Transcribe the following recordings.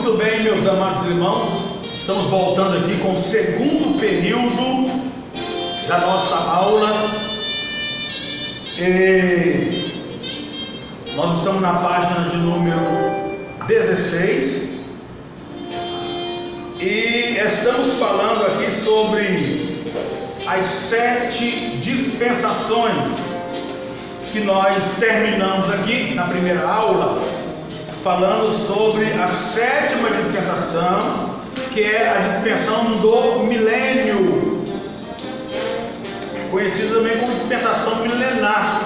Muito bem, meus amados irmãos, estamos voltando aqui com o segundo período da nossa aula. Nós estamos na página de número 16 e estamos falando aqui sobre as 7 dispensações que nós terminamos aqui na primeira aula, falando sobre a 7ª dispensação, que é a dispensação do milênio, conhecida também como dispensação milenar.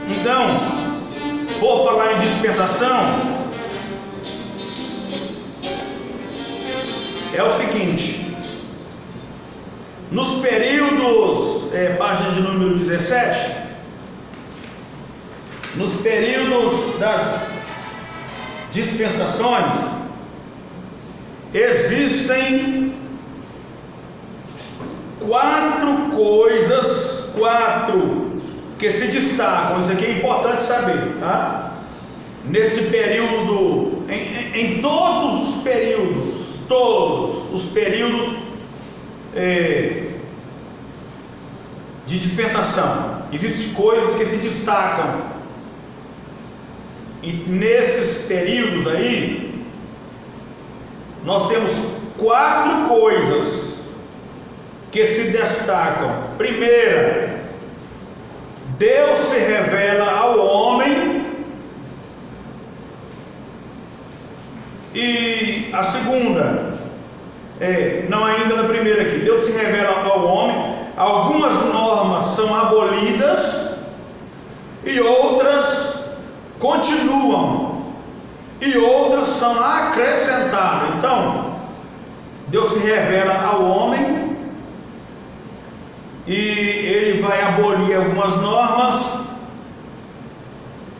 Então, por falar em dispensação, é o seguinte: nos períodos, página de número 17, nos períodos das dispensações, existem 4 coisas, 4 que se destacam. Isso aqui é importante saber, tá? Neste período, em todos os períodos, de dispensação, existem coisas que se destacam. E nesses períodos aí, nós temos 4 coisas que se destacam. Primeira, Deus se revela ao homem. E a segunda, não ainda na primeira aqui, Deus se revela ao homem. Algumas normas são abolidas e outras continuam, e outras são acrescentadas. Então, Deus se revela ao homem e ele vai abolir algumas normas,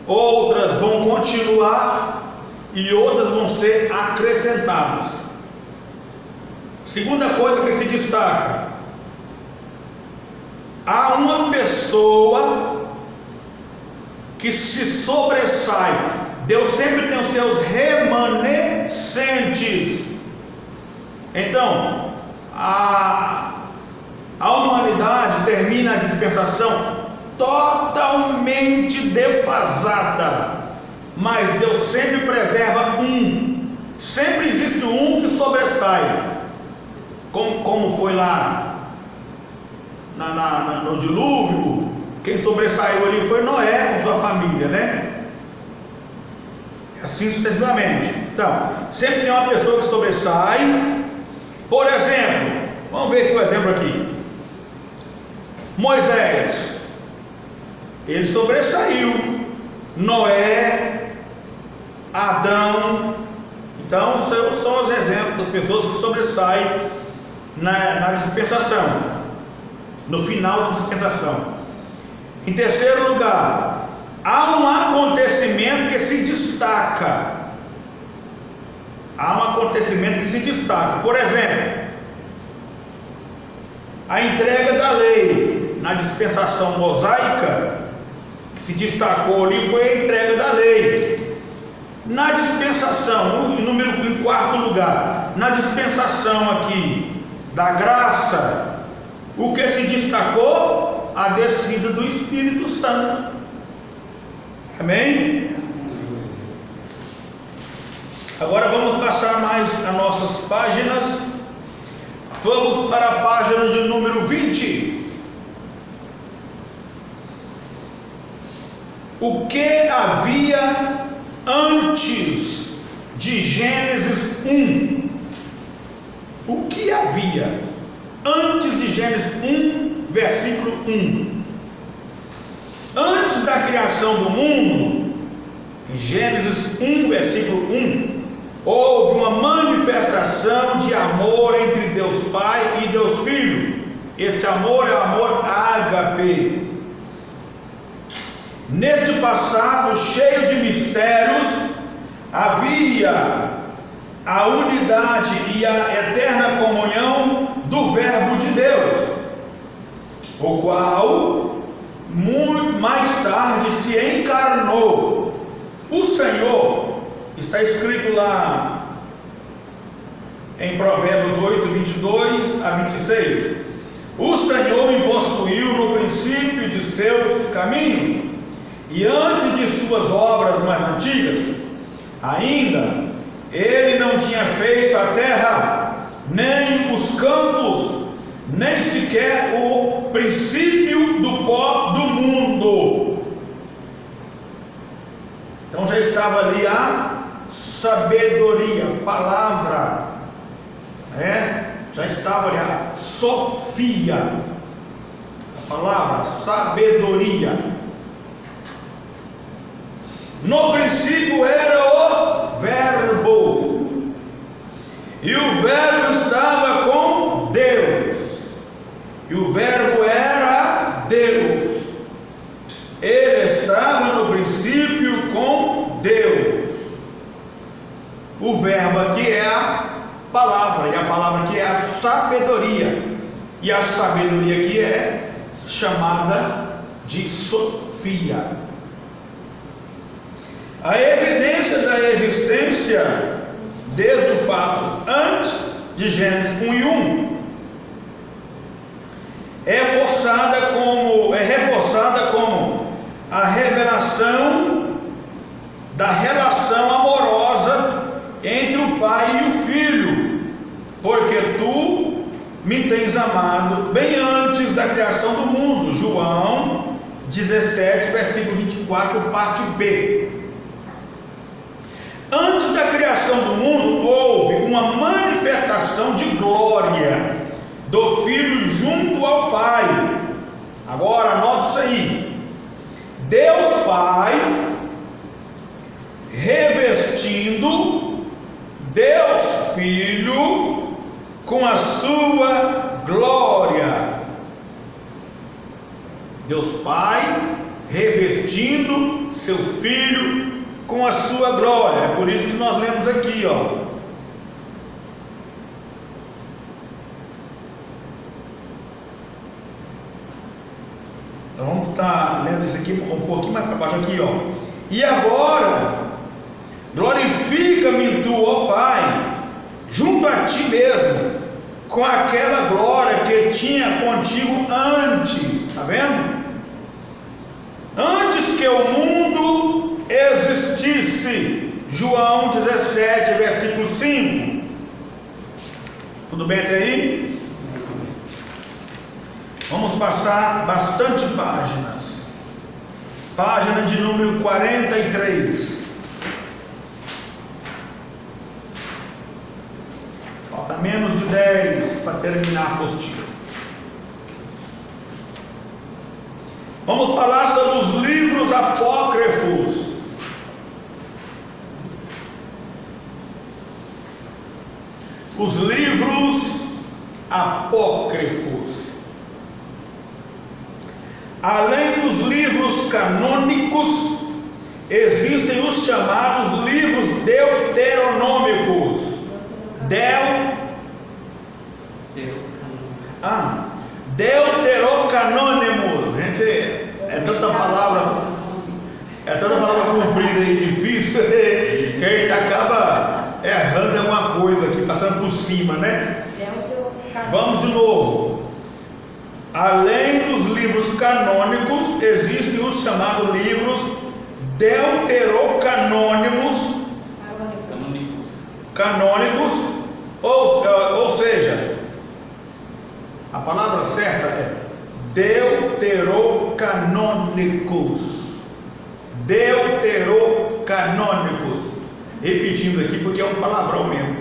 outras vão continuar e outras vão ser acrescentadas. Segunda coisa que se destaca: há uma pessoa que se sobressai. Deus sempre tem os seus remanescentes. Então, a humanidade termina a dispensação totalmente defasada, mas Deus sempre preserva um. Sempre existe um que sobressai, como foi lá no dilúvio. Quem sobressaiu ali foi Noé com sua família, né? Assim sucessivamente. Então, sempre tem uma pessoa que sobressai. Por exemplo, vamos ver aqui o exemplo aqui. Moisés, ele sobressaiu. Noé, Adão. Então, são os exemplos das pessoas que sobressaem na dispensação, no final da dispensação. Em terceiro lugar, há um acontecimento que se destaca. Por exemplo, a entrega da lei. Na dispensação mosaica, que se destacou ali foi a entrega da lei. Na dispensação, em quarto lugar, na dispensação aqui da graça, o que se destacou? A descida do Espírito Santo. Amém? Agora vamos passar mais as nossas páginas. Vamos para a página de número 20. O que havia antes de Gênesis 1? O que havia antes de Gênesis 1? Versículo 1. Antes da criação do mundo, em Gênesis 1, versículo 1, houve uma manifestação de amor entre Deus Pai e Deus Filho. Este amor é o amor ágape. Neste passado cheio de mistérios, havia a unidade e a eterna comunhão do Verbo de Deus, o qual muito mais tarde se encarnou. O Senhor Está escrito lá em Provérbios 8, 22 a 26: o Senhor me possuiu no princípio de seus caminhos, e antes de suas obras mais antigas. Ainda ele não tinha feito a terra, nem os campos, nem sequer o princípio do pó do mundo. Então já estava ali a sabedoria, palavra, já estava ali a Sofia, a palavra sabedoria. No princípio era o Verbo, e o Verbo estava com Deus, e o Verbo era Deus. Ele estava no princípio com Deus. O Verbo aqui é a palavra, e a palavra aqui é a sabedoria, e a sabedoria aqui é chamada de Sofia. A evidência da existência, desde os fatos antes de Gênesis 1 e 1, é reforçada como a revelação da relação amorosa entre o pai e o filho, porque tu me tens amado bem antes da criação do mundo. João 17, versículo 24, parte B. Antes da criação do mundo, houve uma manifestação de glória do Filho junto ao Pai. Agora, anote isso aí. Deus Pai revestindo Deus Filho com a sua glória. Deus Pai revestindo seu Filho com a sua glória. É por isso que nós lemos aqui, Então vamos estar lendo isso aqui um pouquinho mais para baixo aqui, E agora glorifica-me tu, ó Pai, junto a ti mesmo, com aquela glória que tinha contigo antes. Está vendo? Antes que o mundo existisse. João 17, versículo 5. Tudo bem até aí? Vamos passar bastante páginas. Página de número 43. Falta menos de 10 para terminar a apostila. Vamos falar sobre os livros apócrifos. Os livros apócrifos. Além dos livros canônicos, existem os chamados livros deuteronômicos. Deuterocanônimos. Gente, é tanta palavra comprida e difícil que a gente acaba errando alguma coisa aqui, passando por cima, né? Vamos de novo. Além dos livros canônicos, existem os chamados livros deuterocanônimos, ou seja, a palavra certa é deuterocanônicos. Repetindo aqui porque é um palavrão mesmo.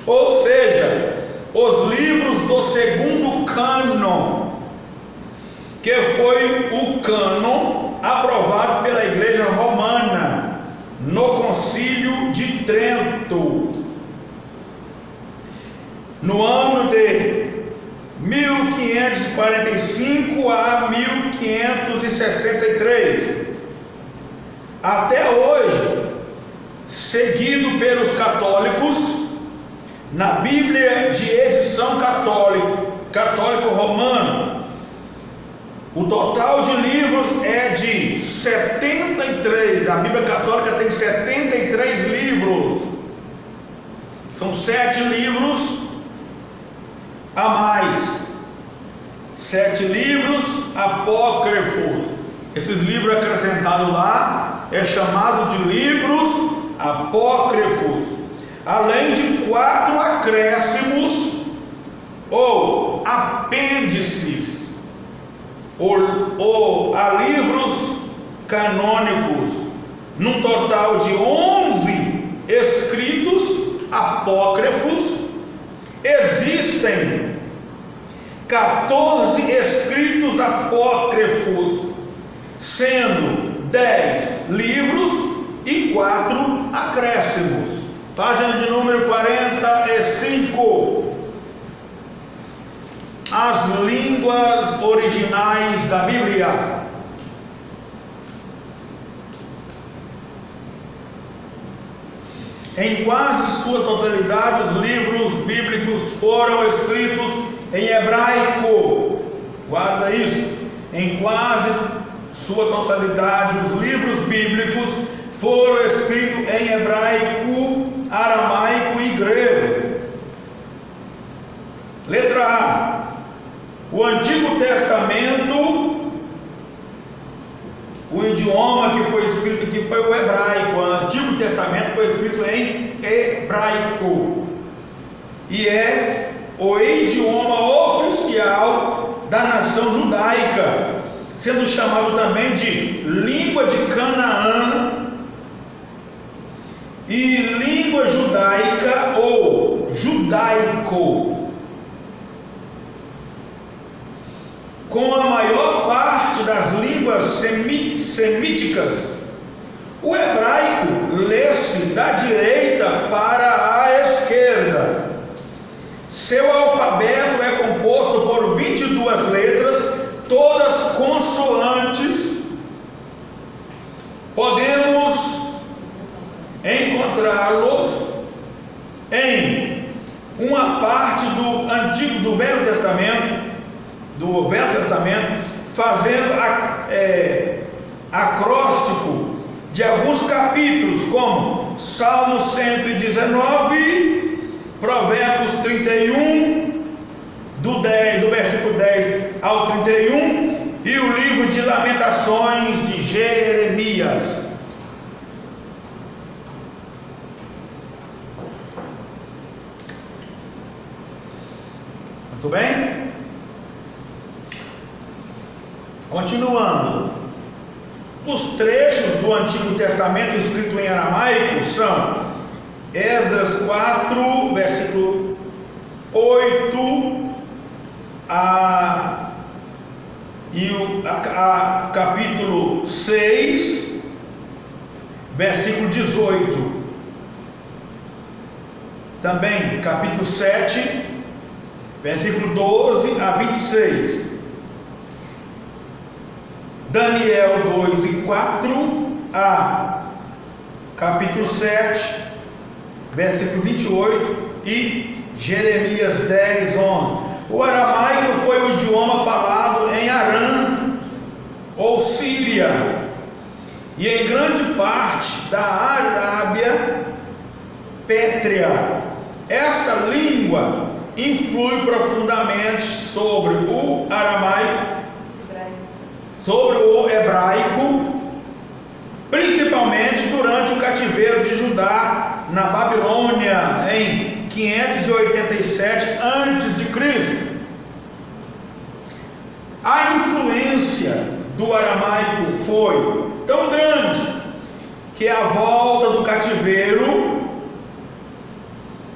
Ou seja, os livros do segundo cânon, que foi o cânon aprovado pela Igreja Romana no Concílio de Trento, no ano de 1545 a 1563. Até hoje, seguido pelos católicos, na Bíblia de edição católico romano, O total de livros é de 73. A Bíblia Católica tem 73 livros. São 7 livros a mais. 7 livros apócrifos. Esses livros acrescentados lá é chamado de livros apócrifos. Além de 4 acréscimos ou apêndices ou a livros canônicos, num total de 11 escritos apócrifos. Existem 14 escritos apócrifos, sendo 10 livros e 4 acréscimos. Página de número 45. As línguas originais da Bíblia. Em quase sua totalidade, os livros bíblicos foram escritos em hebraico. Guarda isso. Em quase sua totalidade, os livros bíblicos foram escritos em hebraico, aramaico e grego. Letra A. O Antigo Testamento, o idioma que foi escrito aqui foi o hebraico. O Antigo Testamento foi escrito em hebraico e é o idioma oficial da nação judaica, sendo chamado também de língua de Canaã e língua judaica ou judaico. Com a maior parte das línguas semíticas, o hebraico lê-se da direita para a esquerda. Seu alfabeto é composto por 22 letras, todas consoantes. Podemos encontrá-los em uma parte do Velho Testamento, fazendo acróstico de alguns capítulos, como Salmo 119, Provérbios 31, do versículo 10 ao 31, e o livro de Lamentações de Jeremias. Muito bem? Continuando, os trechos do Antigo Testamento escrito em aramaico são Esdras 4, versículo 8 capítulo 6, versículo 18. Também capítulo 7, versículo 12 a 26. Daniel 2 e 4 a capítulo 7, versículo 28 e Jeremias 10, 11. O aramaico foi o idioma falado em Arã ou Síria e em grande parte da Arábia pétrea. Essa língua influi profundamente sobre o aramaico, sobre o hebraico, principalmente durante o cativeiro de Judá na Babilônia em 587 a.C. A influência do aramaico foi tão grande que à volta do cativeiro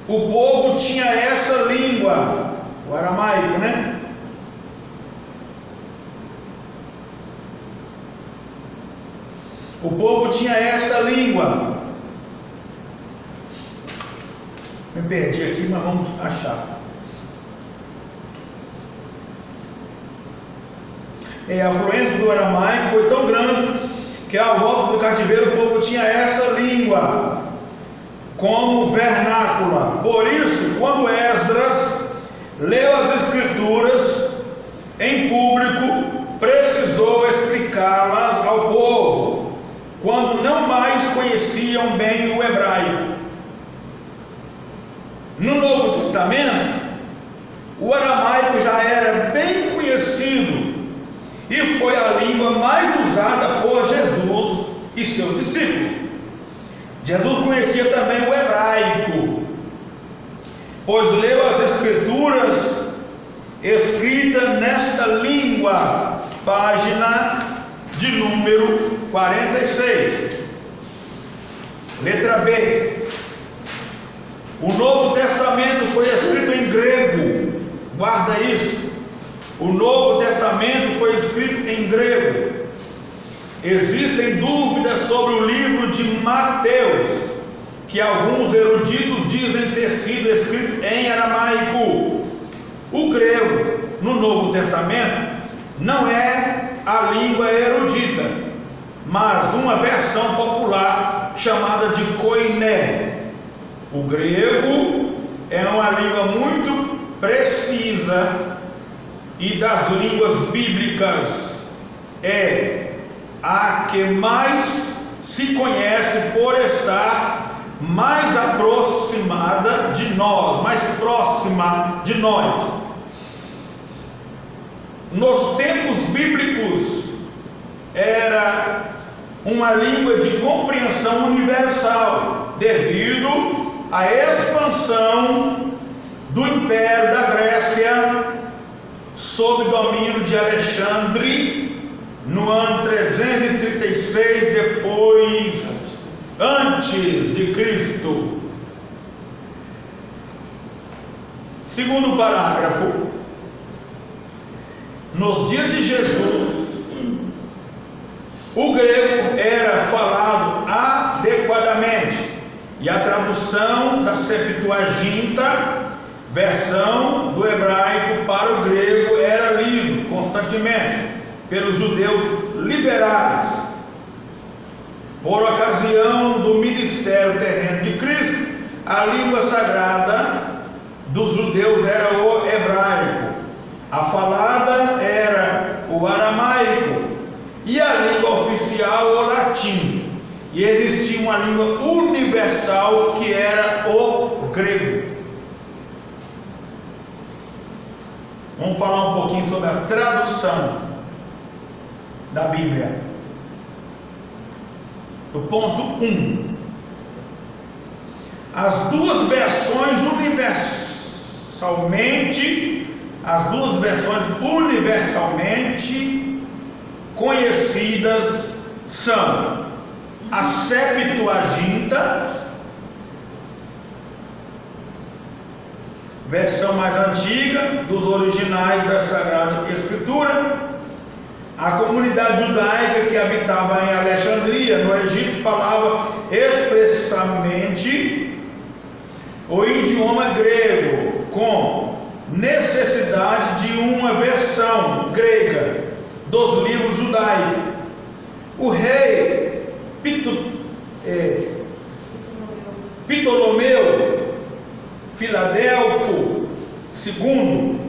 o povo tinha essa língua, o aramaico, né? O povo tinha esta língua. Me perdi aqui, mas vamos achar. A afluência do aramaico foi tão grande que à volta do cativeiro o povo tinha essa língua como vernácula. Por isso, quando Esdras leu as escrituras em público, precisou conheciam bem o hebraico. No Novo Testamento, o aramaico já era bem conhecido e foi a língua mais usada por Jesus e seus discípulos. Jesus conhecia também o hebraico, pois leu as Escrituras escritas nesta língua, página de número 46. Letra B. O Novo Testamento foi escrito em grego. Guarda isso. O Novo Testamento foi escrito em grego. Existem dúvidas sobre o livro de Mateus, que alguns eruditos dizem ter sido escrito em aramaico. O grego no Novo Testamento não é a língua erudita, mas uma versão popular chamada de koiné. O grego é uma língua muito precisa e das línguas bíblicas é a que mais se conhece por estar mais aproximada de nós, mais próxima de nós. Nos tempos bíblicos era uma língua de compreensão universal, devido à expansão do Império da Grécia sob domínio de Alexandre no ano 336 antes de Cristo. Segundo parágrafo. Nos dias de Jesus, o grego era falado adequadamente e a tradução da Septuaginta, versão do hebraico para o grego, era lido constantemente pelos judeus liberais. Por ocasião do ministério terreno de Cristo, a língua sagrada dos judeus era o hebraico, a falada era o aramaico e a língua oficial o latim, e existia uma língua universal que era o grego. Vamos falar um pouquinho sobre a tradução da Bíblia. O ponto 1. As duas versões universalmente conhecidas são a Septuaginta, versão mais antiga dos originais da Sagrada Escritura. A comunidade judaica que habitava em Alexandria, no Egito, falava expressamente o idioma grego, com necessidade de uma versão grega dos livros judaicos. O rei Ptolomeu Filadelfo II,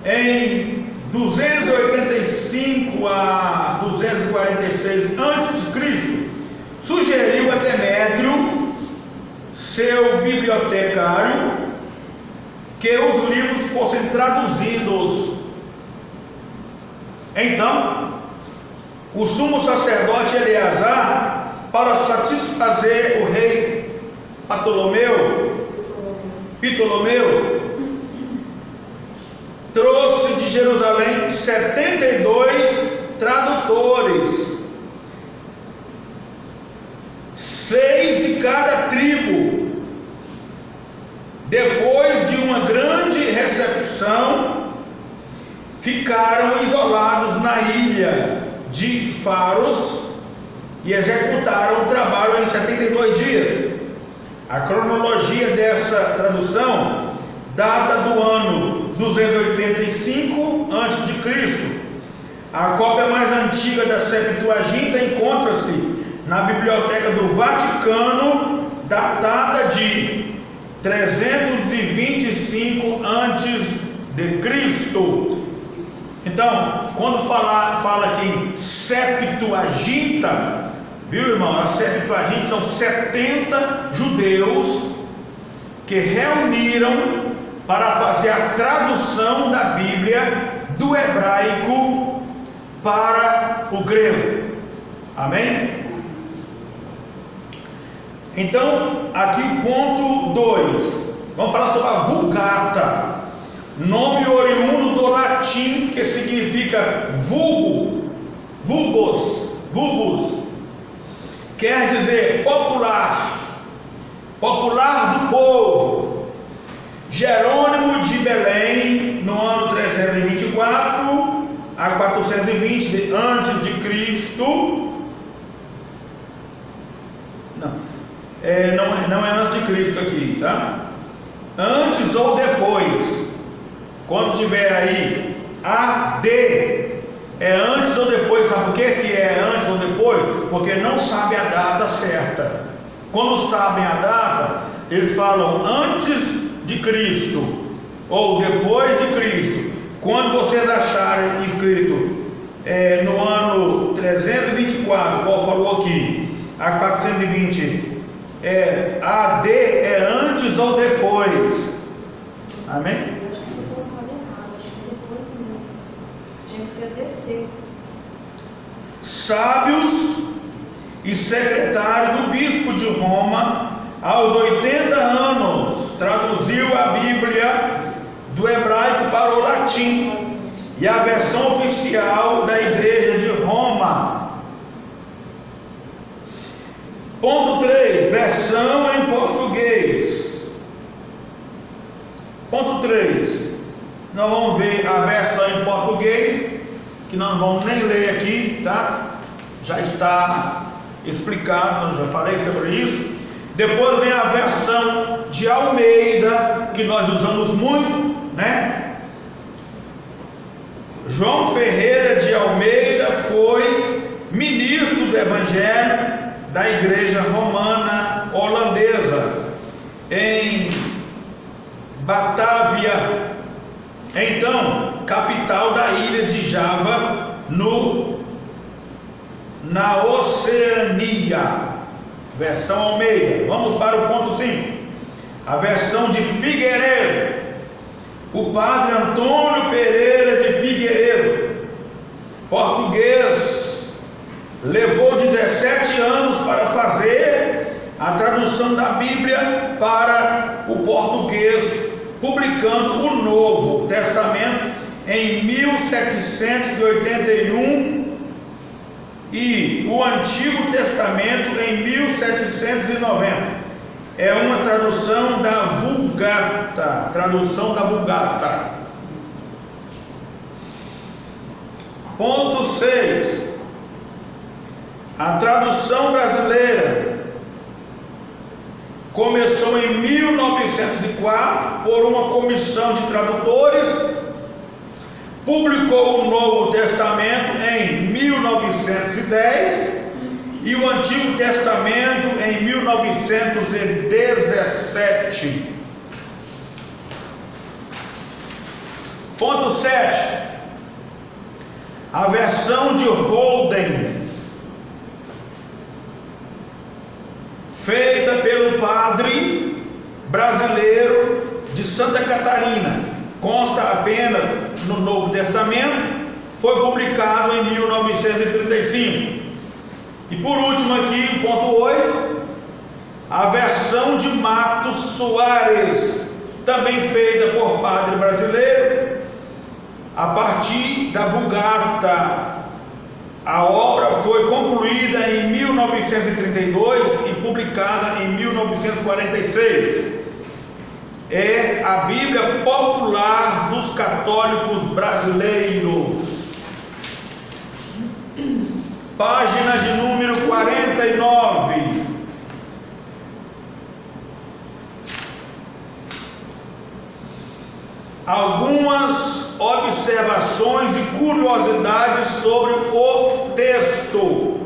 em 285 a 246 a.C., sugeriu a Demétrio, seu bibliotecário, que os livros fossem traduzidos. Então, o sumo sacerdote Eleazar, para satisfazer o rei Ptolomeu, trouxe de Jerusalém 72 tradutores, 6 de cada tribo. Depois de uma grande recepção, ficaram isolados na ilha de Faros e executaram o trabalho em 72 dias. A cronologia dessa tradução data do ano 285 a.C. A cópia mais antiga da Septuaginta encontra-se na Biblioteca do Vaticano, datada de 325 a.C. Então, quando fala aqui Septuaginta, Viu, irmão? A Septuaginta são 70 judeus que reuniram para fazer a tradução da Bíblia do hebraico para o grego. Amém? Então, aqui ponto 2. Vamos falar sobre a Vulgata, nome oriundo do latim que significa vulgo, vulgus, quer dizer popular, popular do povo. Jerônimo de Belém, no ano 324 a 420 antes de Cristo. Não é antes de Cristo aqui, tá? Antes ou depois. Quando tiver aí AD, é antes ou depois. Sabe por que é antes ou depois? Porque não sabe a data certa. Quando sabem a data, eles falam antes de Cristo ou depois de Cristo. Quando vocês acharem escrito no ano 324, qual falou aqui, a 420, AD é antes ou depois. Amém? Eu acho que foi colocado errado, acho que depois mesmo. Tinha que ser DC. Sábios e secretário do bispo de Roma, aos 80 anos, traduziu a Bíblia do hebraico para o latim e a versão oficial da Igreja de Roma. Ponto 3, versão em português. Ponto 3, nós vamos ver a versão em português, que nós não vamos nem ler aqui, tá? Já está explicado, eu já falei sobre isso. Depois vem a versão de Almeida, que nós usamos muito, né? João Ferreira de Almeida foi ministro do Evangelho da Igreja Romana Holandesa em Batávia, então capital da ilha de Java, na Oceania. Versão Almeida. Vamos para o ponto 5. A versão de Figueiredo. O padre Antônio Pereira de Figueiredo, português, levou 17 anos para fazer a tradução da Bíblia para o português, publicando o Novo Testamento em 1781 e o Antigo Testamento em 1790. É uma tradução da Vulgata. Ponto 6. A tradução brasileira começou em 1904 por uma comissão de tradutores, publicou o Novo Testamento em 1910 e o Antigo Testamento em 1917. Ponto 7. A versão de Holden, feita pelo padre brasileiro de Santa Catarina, consta apenas no Novo Testamento, foi publicado em 1935. E por último aqui, o ponto 8, a versão de Matos Soares, também feita por padre brasileiro, a partir da Vulgata. A obra foi concluída em 1932 e publicada em 1946. É a Bíblia popular dos católicos brasileiros. Página de número 49. Algumas observações e curiosidades sobre o texto.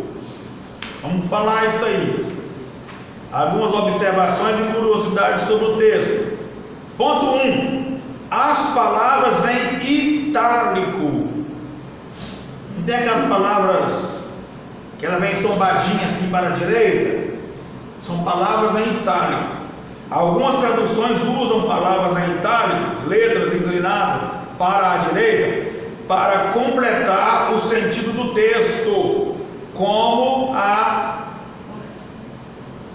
Vamos falar isso aí. Algumas observações e curiosidades sobre o texto. Ponto 1. As palavras em itálico. Não tem aquelas palavras que ela vem tombadinha assim para a direita, são palavras em itálico. Algumas traduções usam palavras em itálico, letras inclinadas para a direita, para completar o sentido do texto, como a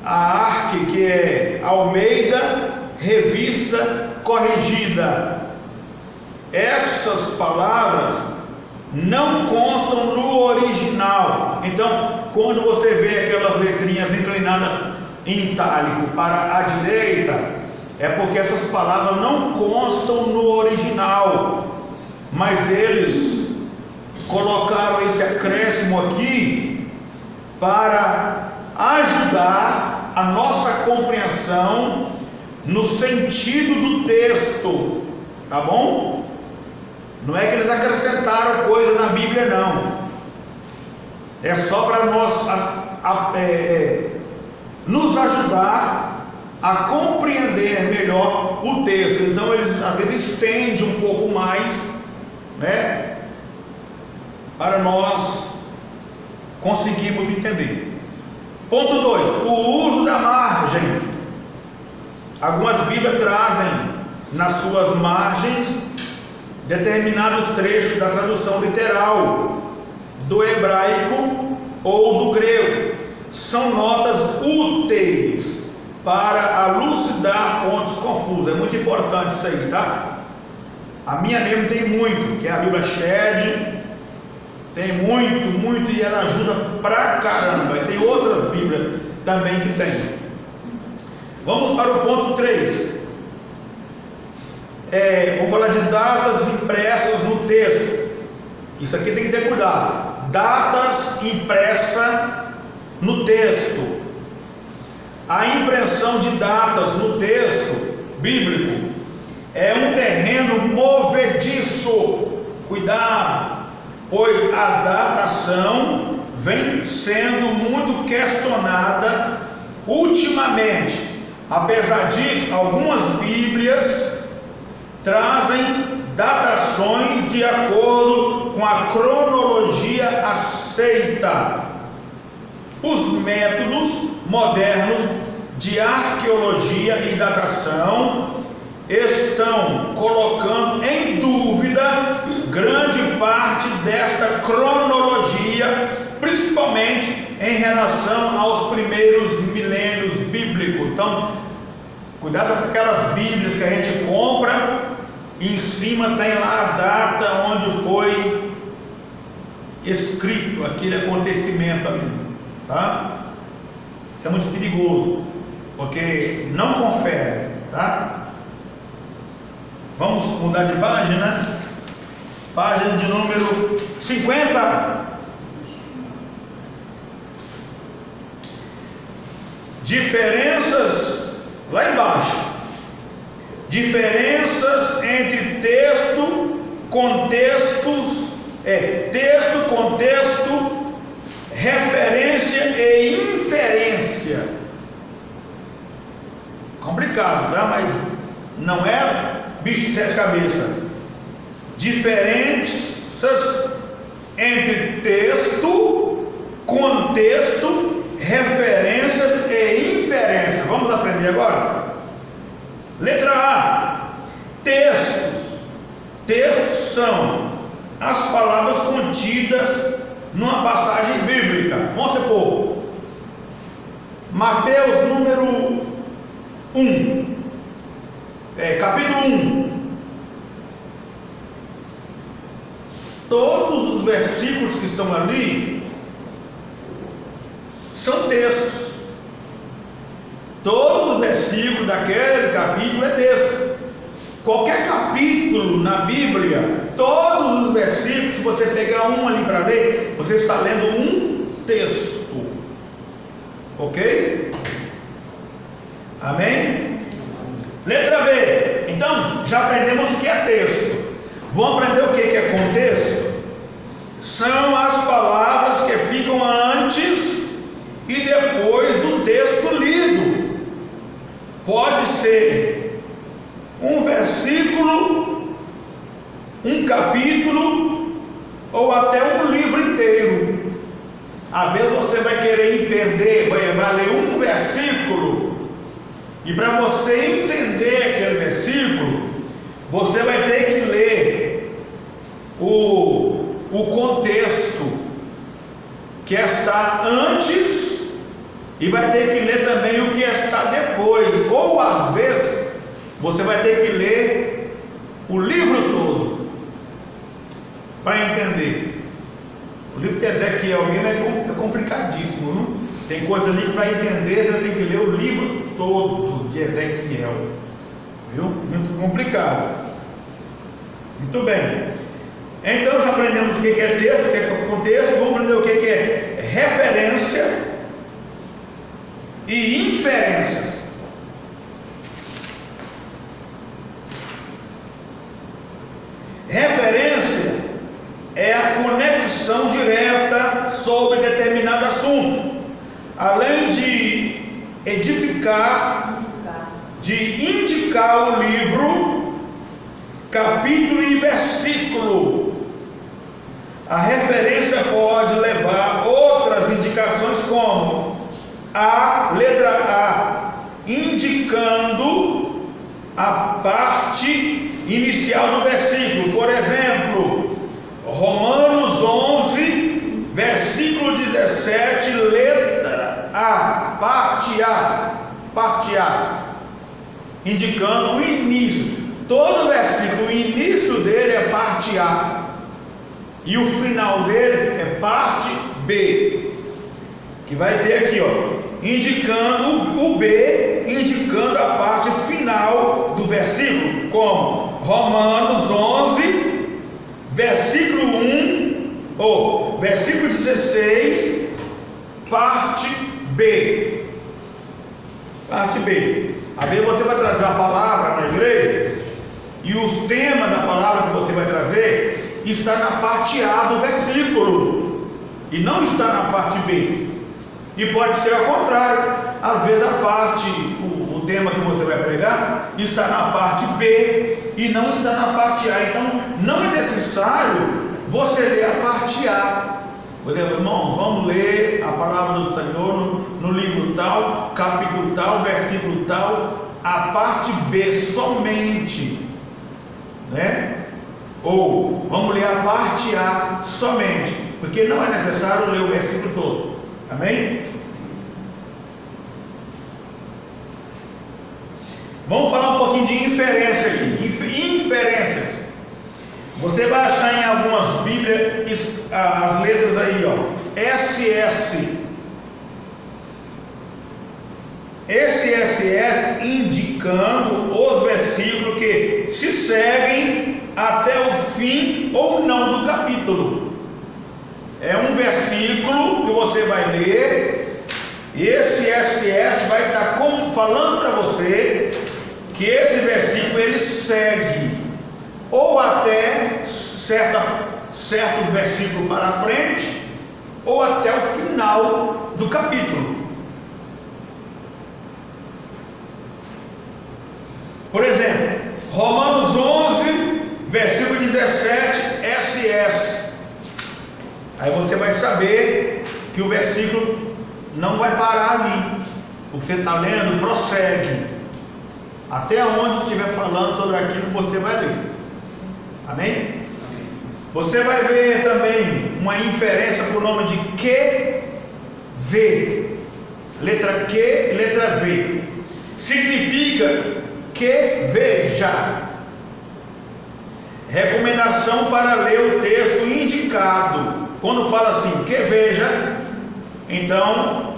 ARC, que é Almeida Revista Corrigida. Essas palavras não constam no original. Então, quando você vê aquelas letrinhas inclinadas em itálico para a direita, é porque essas palavras não constam no original, mas eles colocaram esse acréscimo aqui para ajudar a nossa compreensão no sentido do texto, tá bom? Não é que eles acrescentaram coisa na Bíblia, não. É só para nós nos ajudar a compreender melhor o texto. Então eles às vezes estendem um pouco mais, né, para nós conseguirmos entender. Ponto 2, o uso da margem. Algumas Bíblias trazem nas suas margens determinados trechos da tradução literal do hebraico ou do grego. São notas úteis para elucidar pontos confusos. É muito importante isso aí, tá? A minha mesmo tem muito, que é a Bíblia Shed, tem muito, e ela ajuda pra caramba. E tem outras Bíblias também que tem. Vamos para o ponto 3. Vou falar de datas impressas no texto. Isso aqui tem que ter cuidado. Datas impressas no texto. A impressão de datas no texto bíblico é um terreno movediço. Cuidado, pois a datação vem sendo muito questionada ultimamente. Apesar disso, algumas Bíblias trazem datações de acordo com a cronologia aceita. Os métodos modernos de arqueologia e datação estão colocando em dúvida grande parte desta cronologia, principalmente em relação aos primeiros milênios bíblicos. Então, cuidado com aquelas Bíblias que a gente compra e em cima tem lá a data onde foi escrito aquele acontecimento ali, tá? É muito perigoso, porque não confere, tá? Vamos mudar de página. Página de número 50. Diferenças, lá embaixo. Diferenças entre texto, contexto, referência e inferência. Complicado, tá? Mas não é bicho de sete cabeças. Diferenças entre texto, contexto, referências e inferência. Vamos aprender agora? Letra A. Textos. Textos são as palavras contidas numa passagem bíblica. Vamos supor, Mateus número 1, capítulo 1. Todos os versículos que estão ali são textos. Todos os versículos daquele capítulo é texto. Qualquer capítulo na Bíblia, todos os versículos, se você pegar um ali para ler, você está lendo um texto. Ok? Amém? Letra B. Então, já aprendemos o que é texto. Vamos aprender o que é contexto? São as palavras que ficam antes e depois do texto lido. Pode ser um versículo, um capítulo ou até um livro inteiro. Às vezes você vai querer entender, vai ler um versículo, e para você entender aquele versículo, você vai ter que ler o contexto que está antes, e vai ter que ler também o que está depois. Ou às vezes você vai ter que ler o livro todo para entender. O livro de Ezequiel mesmo é complicadíssimo, não? Tem coisa ali que para entender você tem que ler o livro todo de Ezequiel, viu? Muito complicado. Muito bem. Então já aprendemos o que é texto, o que é contexto. Vamos aprender o que é referência e inferências. Referência é a conexão direta sobre determinado assunto, além de edificar, de indicar o livro, capítulo e versículo. A referência pode levar outras indicações, como a letra A, indicando a parte inicial do versículo. Por exemplo, Romanos 11, versículo 17, letra A, parte A, indicando o início. Todo versículo, o início dele é parte A, e o final dele é parte B, que vai ter aqui, indicando o B, indicando a parte final do versículo, como Romanos 11, versículo 1, ou versículo 16, parte B. Parte B. Às vezes você vai trazer uma palavra na igreja, e o tema da palavra que você vai trazer está na parte A do versículo, e não está na parte B. E pode ser ao contrário. Às vezes o tema que você vai pregar está na parte B e não está na parte A. Então não é necessário você ler a parte A. Por exemplo, irmão, vamos ler a palavra do Senhor no livro tal, capítulo tal, versículo tal, a parte B somente, né? Ou vamos ler a parte A somente, porque não é necessário ler o versículo todo. Amém? Vamos falar um pouquinho de inferência aqui. Inferências. Você vai achar em algumas Bíblias as letras aí, SS. SSS indicando os versículos que se seguem até o fim ou não do capítulo. É um versículo que você vai ler, e esse SS vai estar falando para você que esse versículo ele segue ou até certos versículos para frente, ou até o final do capítulo. Por exemplo, Romanos 11, versículo 17, SS. Aí você vai saber que o versículo não vai parar ali. O que você está lendo prossegue até onde estiver falando sobre aquilo que você vai ler. Amém? Você vai ver também uma inferência por nome de QV. Letra Q e letra V. Significa que veja. Recomendação para ler o texto indicado. Quando fala assim, que veja, então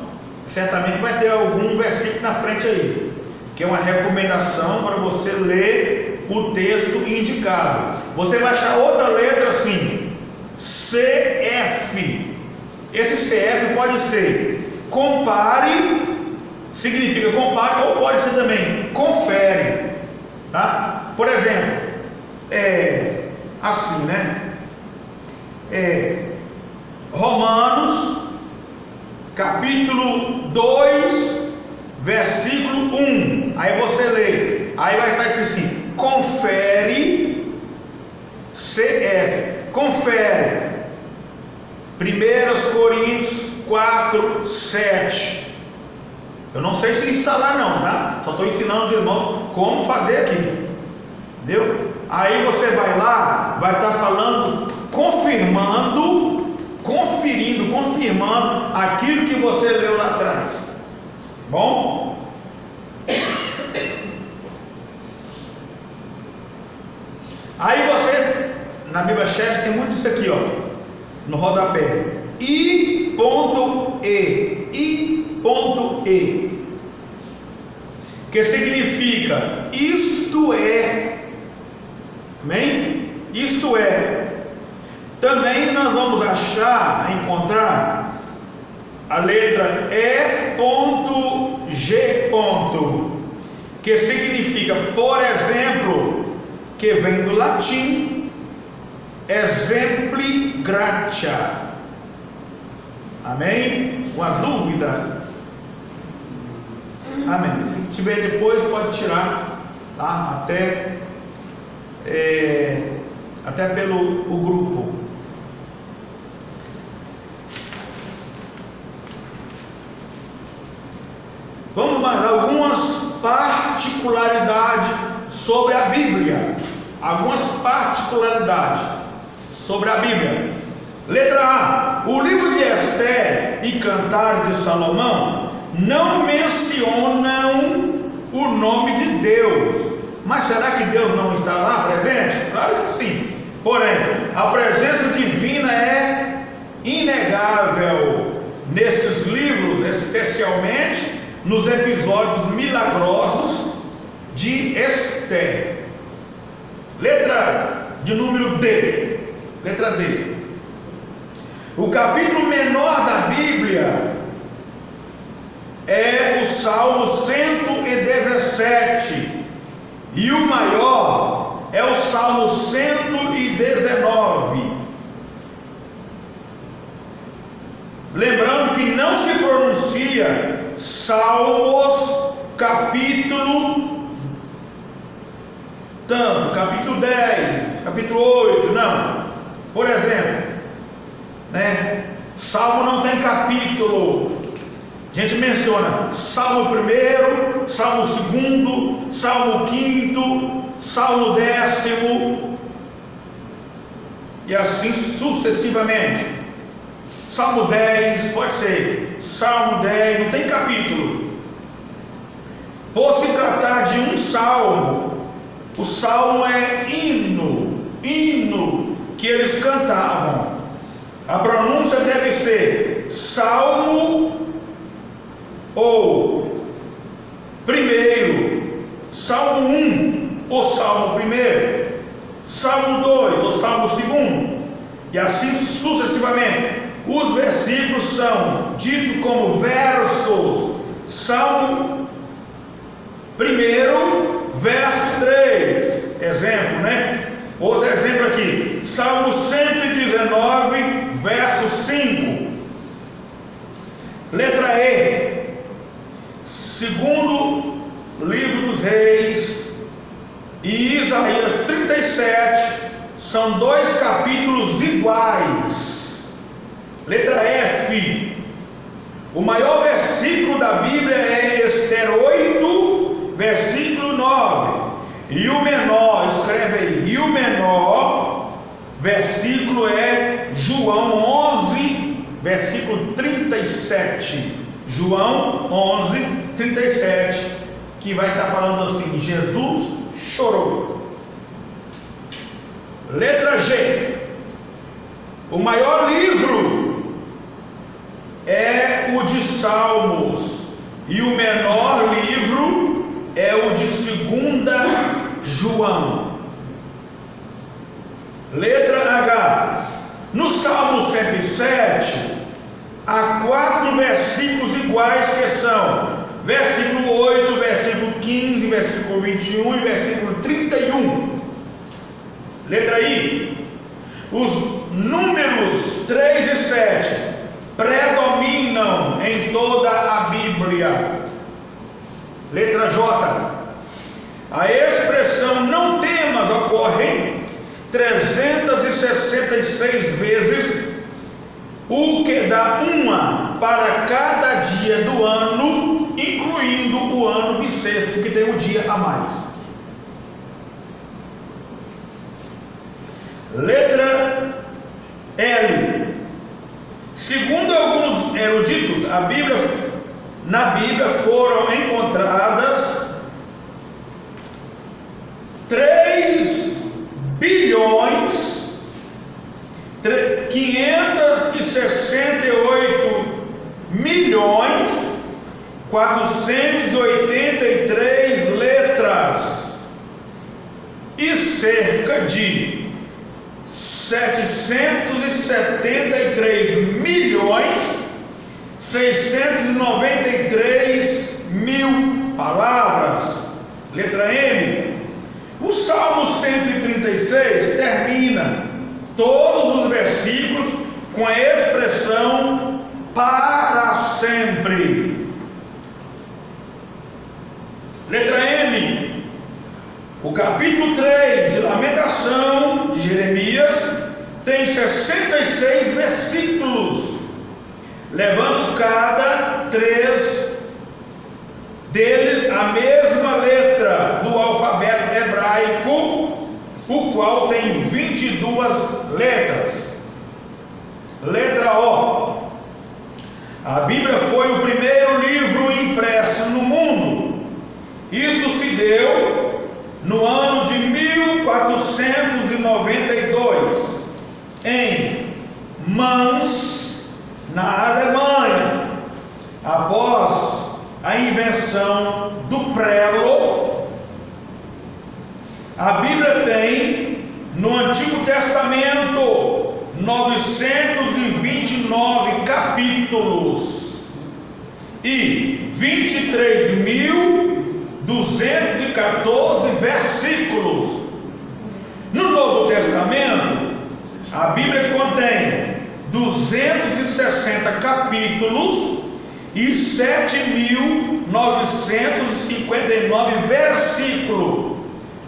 certamente vai ter algum versículo na frente aí, que é uma recomendação para você ler o texto indicado. Você vai achar outra letra assim, CF. Esse CF pode ser compare, significa compare, ou pode ser também confere, tá? Por exemplo, assim, né? Romanos capítulo 2, versículo 1. Aí você lê, aí vai estar assim, confere, CF, confere. 1 Coríntios 4, 7. Eu não sei se ele está lá não, tá? Só estou ensinando os irmãos como fazer aqui. Entendeu? Aí você vai lá, vai estar falando, confirmando aquilo que você leu lá atrás. Bom? Aí você, na Bíblia Chat tem muito isso aqui, ó, no rodapé. I.E. Que significa isto é. Amém? Isto é. Também nós vamos encontrar a letra E.G. que significa, por exemplo, que vem do latim exempli gratia. Amém? Com as dúvidas? Amém. Se tiver depois, pode tirar, tá? Até pelo o grupo. Vamos mais algumas particularidades sobre a Bíblia. Letra A. O livro de Esther e Cantares de Salomão não mencionam o nome de Deus. Mas será que Deus não está lá presente? Claro que sim. Porém, a presença divina é inegável nesses livros, especialmente nos episódios milagrosos de Esther. Letra de número D. Letra D. O capítulo menor da Bíblia é o Salmo 117 e o maior é o Salmo 119. Lembrando que não se pronuncia Salmos capítulo tanto, capítulo 10, capítulo 8, não. Por exemplo, né? Salmo não tem capítulo. A gente menciona Salmo 1, Salmo 2, Salmo 5, Salmo 10 e assim sucessivamente. Salmo 10, pode ser Salmo 10, não tem capítulo. Por se tratar de um salmo, o salmo é hino que eles cantavam. A pronúncia deve ser salmo ou primeiro, Salmo 1 ou Salmo 1, Salmo 2 ou Salmo 2, e assim sucessivamente. Os versículos são ditos como versos. Salmo 1, verso 3, exemplo, né? Outro exemplo aqui, Salmo 119, verso 5. Letra E. Segundo livro dos Reis e Isaías 37 são dois capítulos iguais. Letra F. O maior versículo da Bíblia é Esther 8, versículo 9. E o menor, escreve aí, e o menor versículo é João 11, versículo 37. João 11, 37, que vai estar falando assim: Jesus chorou. Letra G. O maior livro é o de Salmos e o menor livro é o de 2 João. Letra H. No Salmo 107 há 4 versículos iguais, que são versículo 8, versículo 15, versículo 21 e versículo 31. Letra I. Os números 3 e 7 predominam em toda a Bíblia. Letra J. A expressão não temas ocorre 366 vezes, o que dá uma para cada dia do ano, incluindo o ano bissexto, que tem um dia a mais. Letra L. Segundo alguns eruditos, na Bíblia foram encontradas 3 bilhões 568 milhões 483 letras e cerca de 773 milhões 693 mil palavras. Letra M. O Salmo 136 termina todos os versículos com a expressão para sempre. Letra M. O capítulo 3 de Lamentação de Jeremias tem 66 versículos, levando cada 3 deles a mesma letra do alfabeto hebraico, o qual tem 22 letras. Letra O. A Bíblia foi o primeiro livro impresso no mundo. Isso se deu no ano de 1492 em Mainz, na Alemanha, após a invenção do prelo. A Bíblia tem no Antigo Testamento 929 capítulos e 23.214 versículos. No Novo Testamento, a Bíblia contém 260 capítulos e 7.959 versículos.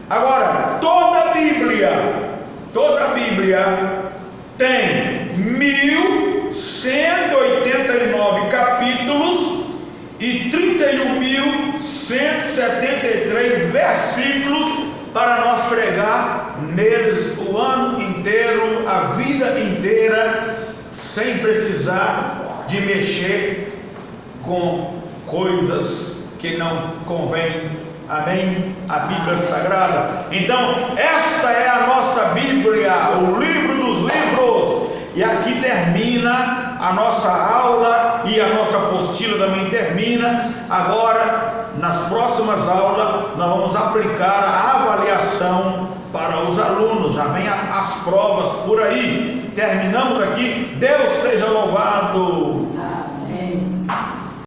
Agora, toda a Bíblia tem 1.189 capítulos e 31.173 versículos para nós pregar neles o ano inteiro, a vida inteira, sem precisar de mexer com coisas que não convêm. Amém? A Bíblia Sagrada. Então, esta é a nossa Bíblia, o livro dos livros. E aqui termina a nossa aula e a nossa apostila também termina. Agora, nas próximas aulas, nós vamos aplicar a avaliação para os alunos. Já vem as provas por aí. Terminamos aqui. Deus seja louvado.